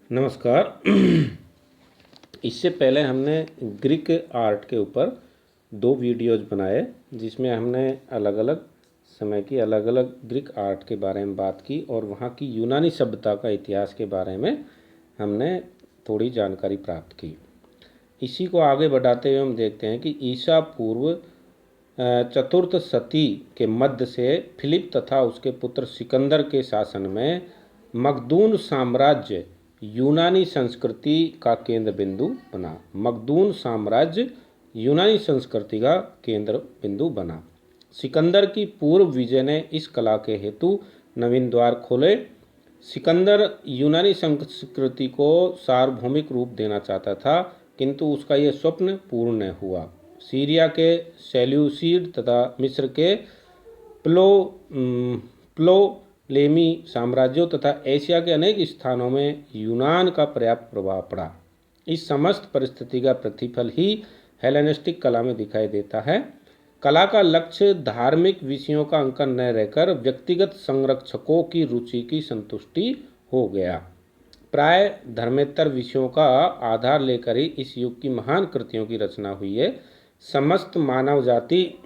नमस्कार। इससे पहले हमने ग्रीक आर्ट के ऊपर 2 वीडियोज़ बनाए, जिसमें हमने अलग अलग समय की अलग अलग ग्रीक आर्ट के बारे में बात की और वहाँ की यूनानी सभ्यता का इतिहास के बारे में हमने थोड़ी जानकारी प्राप्त की। इसी को आगे बढ़ाते हुए हम देखते हैं कि ईसा पूर्व चतुर्थ शती के मध्य से फिलिप तथा उसके पुत्र सिकंदर के शासन में मकदून साम्राज्य यूनानी संस्कृति का केंद्र बिंदु बना। मकदून साम्राज्य यूनानी संस्कृति का केंद्र बिंदु बना। सिकंदर की पूर्व विजय ने इस कला के हेतु नवीन द्वार खोले। सिकंदर यूनानी संस्कृति को सार्वभौमिक रूप देना चाहता था, किंतु उसका यह स्वप्न पूर्ण न हुआ। सीरिया के सेल्यूसिड तथा मिस्र के प्टोलेमी साम्राज्यों तथा एशिया के अनेक स्थानों में यूनान का पर्याप्त प्रभाव पड़ा। इस समस्त परिस्थिति का प्रतिफल ही हेलेनिस्टिक कला में दिखाई देता है। कला का लक्ष्य धार्मिक विषयों का अंकन न रहकर व्यक्तिगत संरक्षकों की रुचि की संतुष्टि हो गया। प्राय धर्मेतर विषयों का आधार लेकर ही इस युग की महान कृतियों की रचना हुई है। समस्त मानव जाति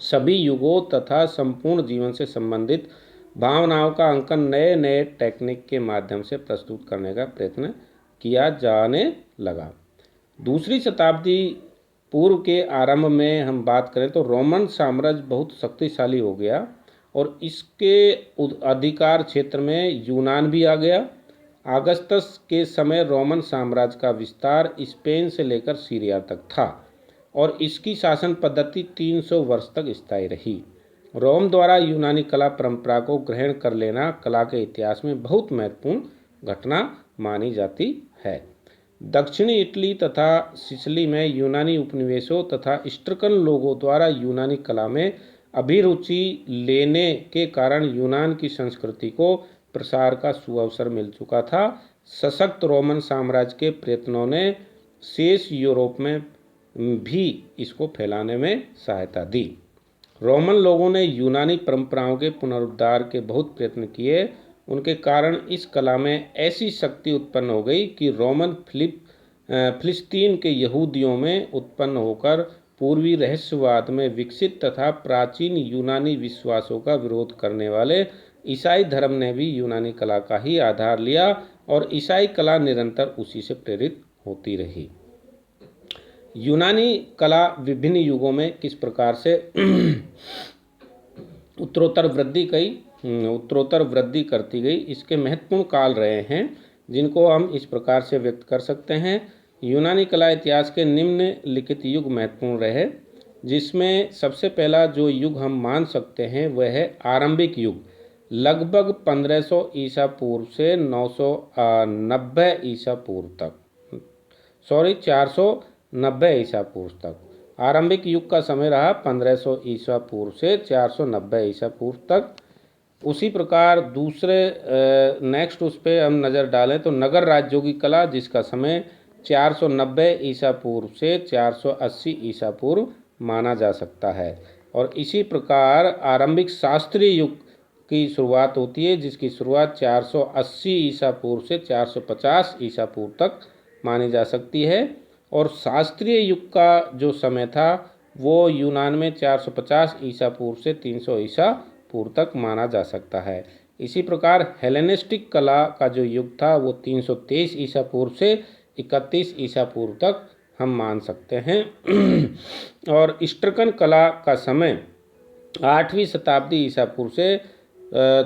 सभी युगों तथा संपूर्ण जीवन से संबंधित भावनाओं का अंकन नए नए टेक्निक के माध्यम से प्रस्तुत करने का प्रयत्न किया जाने लगा। दूसरी शताब्दी पूर्व के आरंभ में हम बात करें तो रोमन साम्राज्य बहुत शक्तिशाली हो गया और इसके अधिकार क्षेत्र में यूनान भी आ गया। अगस्तस के समय रोमन साम्राज्य का विस्तार स्पेन से लेकर सीरिया तक था और इसकी शासन पद्धति 300 वर्ष तक स्थायी रही। रोम द्वारा यूनानी कला परंपरा को ग्रहण कर लेना कला के इतिहास में बहुत महत्वपूर्ण घटना मानी जाती है। दक्षिणी इटली तथा सिसिली में यूनानी उपनिवेशों तथा इस्ट्रकन लोगों द्वारा यूनानी कला में अभिरुचि लेने के कारण यूनान की संस्कृति को प्रसार का सुअवसर मिल चुका था। सशक्त रोमन साम्राज्य के प्रयत्नों ने शेष यूरोप में भी इसको फैलाने में सहायता दी। रोमन लोगों ने यूनानी परंपराओं के पुनरुद्धार के बहुत प्रयत्न किए। उनके कारण इस कला में ऐसी शक्ति उत्पन्न हो गई कि रोमन फिलिस्तीन के यहूदियों में उत्पन्न होकर पूर्वी रहस्यवाद में विकसित तथा प्राचीन यूनानी विश्वासों का विरोध करने वाले ईसाई धर्म ने भी यूनानी कला का ही आधार लिया और ईसाई कला निरंतर उसी से प्रेरित होती रही। यूनानी कला विभिन्न युगों में किस प्रकार से उत्तरोत्तर वृद्धि करती गई, इसके महत्वपूर्ण काल रहे हैं, जिनको हम इस प्रकार से व्यक्त कर सकते हैं। यूनानी कला इतिहास के निम्नलिखित युग महत्वपूर्ण रहे, जिसमें सबसे पहला जो युग हम मान सकते हैं वह है आरंभिक युग। लगभग 1500 ईसा पूर्व से 990 ईसा पूर्व तक 490 ईसा पूर्व तक आरंभिक युग का समय रहा। 1500 ईसा पूर्व से 490 ईसा पूर्व तक। उसी प्रकार दूसरे नेक्स्ट उस पर हम नज़र डालें तो नगर राज्यों की कला, जिसका समय 490 ईसा पूर्व से 480 ईसा पूर्व माना जा सकता है। और इसी प्रकार आरंभिक शास्त्रीय युग की शुरुआत होती है, जिसकी शुरुआत 480 ईसा पूर्व से 450 ईसा पूर्व तक मानी जा सकती है। और शास्त्रीय युग का जो समय था वो यूनान में 450 ईसा पूर्व से 300 ईसा पूर्व तक माना जा सकता है। इसी प्रकार हेलेनिस्टिक कला का जो युग था वो 323 ईसा पूर्व से 31 ईसा पूर्व तक हम मान सकते हैं। और इस्ट्रकन कला का समय 8वीं शताब्दी ईसा पूर्व से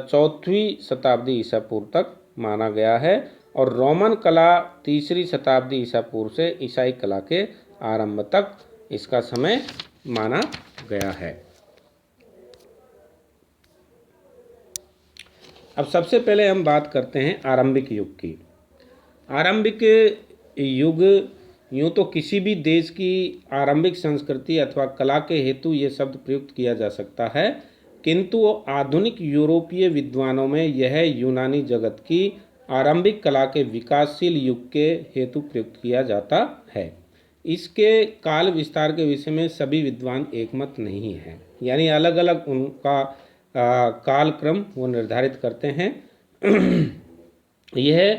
4वीं शताब्दी ईसा पूर्व तक माना गया है। और रोमन कला 3री शताब्दी ईसा पूर्व से ईसाई कला के आरंभ तक इसका समय माना गया है। अब सबसे पहले हम बात करते हैं आरंभिक युग की। आरंभिक युग यूँ तो किसी भी देश की आरंभिक संस्कृति अथवा कला के हेतु ये शब्द प्रयुक्त किया जा सकता है, किंतु आधुनिक यूरोपीय विद्वानों में यह यूनानी जगत की आरंभिक कला के विकासशील युग के हेतु प्रयुक्त किया जाता है। इसके काल विस्तार के विषय में सभी विद्वान एकमत नहीं हैं, यानी अलग अलग उनका कालक्रम वो निर्धारित करते हैं। यह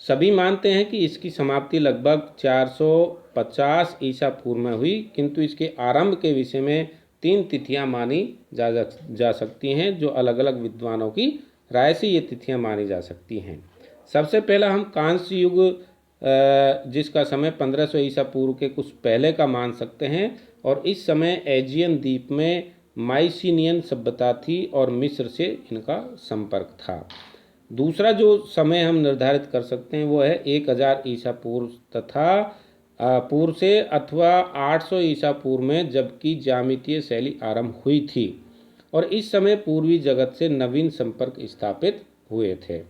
सभी मानते हैं कि इसकी समाप्ति लगभग 450 ईसा पूर्व में हुई, किंतु इसके आरंभ के विषय में 3 तिथियां मानी जा सकती हैं, जो अलग अलग विद्वानों की राय से ये तिथियां मानी जा सकती हैं। सबसे पहला हम कांस्य युग, जिसका समय 1500 ईसा पूर्व के कुछ पहले का मान सकते हैं, और इस समय एजियन द्वीप में माइसिनियन सभ्यता थी और मिस्र से इनका संपर्क था। दूसरा जो समय हम निर्धारित कर सकते हैं वो है 1000 ईसा पूर्व तथा पूर्व से अथवा 800 ईसा पूर्व में, जबकि ज्यामितीय शैली आरंभ हुई थी और इस समय पूर्वी जगत से नवीन संपर्क स्थापित हुए थे।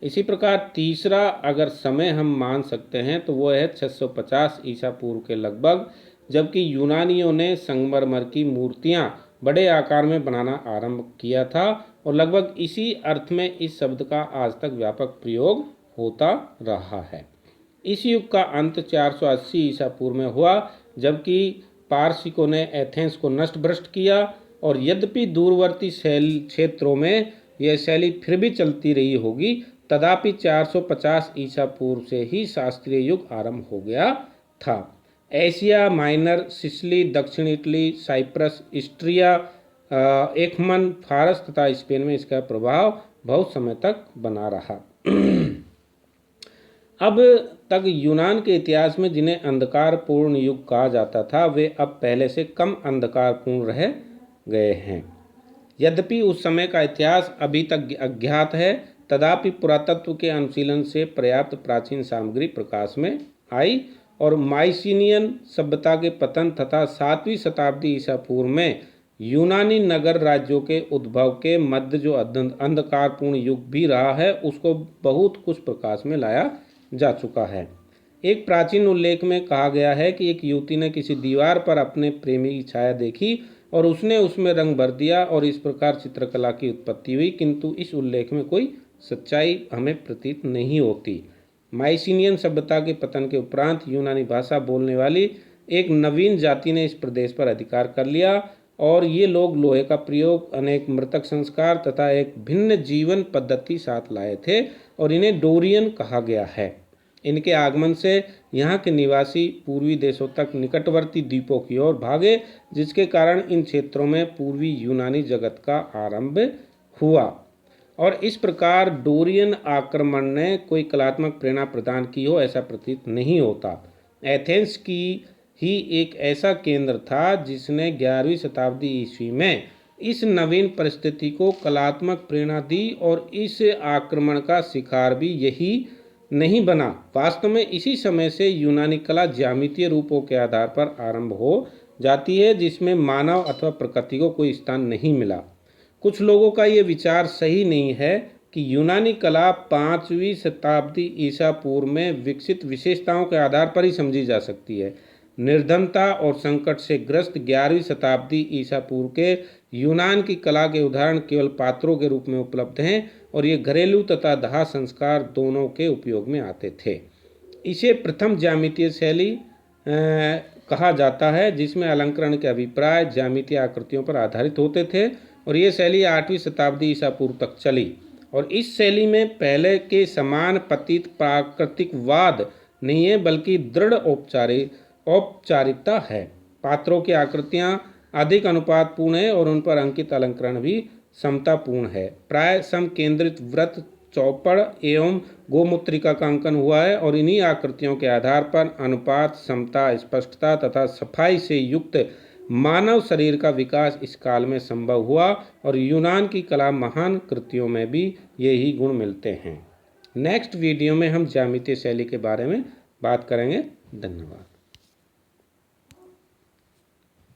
इसी प्रकार तीसरा अगर समय हम मान सकते हैं तो वो है 650 ईसा पूर्व के लगभग, जबकि यूनानियों ने संगमरमर की मूर्तियां बड़े आकार में बनाना आरंभ किया था और लगभग इसी अर्थ में इस शब्द का आज तक व्यापक प्रयोग होता रहा है। इस युग का अंत 480 ईसा पूर्व में हुआ, जबकि पारसिकों ने एथेंस को नष्ट भ्रष्ट किया, और यद्यपि दूरवर्ती क्षेत्रों में यह शैली फिर भी चलती रही होगी, तथापि 450 ईसा पूर्व से ही शास्त्रीय युग आरंभ हो गया था। एशिया माइनर, सिसिली, दक्षिण इटली, साइप्रस, इस्ट्रिया, एकमन, फारस तथा स्पेन में इसका प्रभाव बहुत समय तक बना रहा। अब तक यूनान के इतिहास में जिन्हें अंधकारपूर्ण युग कहा जाता था, वे अब पहले से कम अंधकारपूर्ण रह गए हैं। यद्यपि उस समय का इतिहास अभी तक अज्ञात है, तथापि पुरातत्व के अनुशीलन से पर्याप्त प्राचीन सामग्री प्रकाश में आई और माइसिनियन सभ्यता के पतन तथा 7वीं शताब्दी ईसा पूर्व में यूनानी नगर राज्यों के उद्भव के मध्य जो अंधकारपूर्ण युग भी रहा है, उसको बहुत कुछ प्रकाश में लाया जा चुका है। एक प्राचीन उल्लेख में कहा गया है कि एक युवती ने किसी दीवार पर अपने प्रेमी की छाया देखी और उसने उसमें रंग भर दिया और इस प्रकार चित्रकला की उत्पत्ति हुई, किंतु इस उल्लेख में कोई सच्चाई हमें प्रतीत नहीं होती। माइसिनियन सभ्यता के पतन के उपरांत यूनानी भाषा बोलने वाली एक नवीन जाति ने इस प्रदेश पर अधिकार कर लिया और ये लोग लोहे का प्रयोग, अनेक मृतक संस्कार तथा एक भिन्न जीवन पद्धति साथ लाए थे और इन्हें डोरियन कहा गया है। इनके आगमन से यहाँ के निवासी पूर्वी देशों तक निकटवर्ती द्वीपों की ओर भागे, जिसके कारण इन क्षेत्रों में पूर्वी यूनानी जगत का आरंभ हुआ और इस प्रकार डोरियन आक्रमण ने कोई कलात्मक प्रेरणा प्रदान की हो ऐसा प्रतीत नहीं होता। एथेंस की ही एक ऐसा केंद्र था जिसने 11वीं शताब्दी ईस्वी में इस नवीन परिस्थिति को कलात्मक प्रेरणा दी और इस आक्रमण का शिकार भी यही नहीं बना। वास्तव में इसी समय से यूनानी कला ज्यामितीय रूपों के आधार पर आरंभ हो जाती है, जिसमें मानव अथवा प्रकृति को कोई स्थान नहीं मिला। कुछ लोगों का ये विचार सही नहीं है कि यूनानी कला 5वीं शताब्दी ईसा पूर्व में विकसित विशेषताओं के आधार पर ही समझी जा सकती है। निर्धनता और संकट से ग्रस्त 11वीं शताब्दी ईसा पूर्व के यूनान की कला के उदाहरण केवल पात्रों के रूप में उपलब्ध हैं और ये घरेलू तथा दाह संस्कार दोनों के उपयोग में आते थे। इसे प्रथम ज्यामितीय शैली कहा जाता है, जिसमें अलंकरण के अभिप्राय ज्यामितीय आकृतियों पर आधारित होते थे और ये शैली 8वीं शताब्दी ईसा पूर्व तक चली और इस शैली में पहले के समान पतित प्राकृतिकवाद नहीं है, बल्कि दृढ़ औपचारिकता है। पात्रों की आकृतियाँ अधिक अनुपातपूर्ण है और उन पर अंकित अलंकरण भी समतापूर्ण है। प्राय समकेंद्रित वृत्त, चौपड़ एवं गोमुद्रिका का अंकन हुआ है और इन्हीं आकृतियों के आधार पर अनुपात, समता, स्पष्टता तथा सफाई से युक्त मानव शरीर का विकास इस काल में संभव हुआ और यूनान की कला महान कृतियों में भी यही गुण मिलते हैं। नेक्स्ट वीडियो में हम ज्यामितीय शैली के बारे में बात करेंगे। धन्यवाद।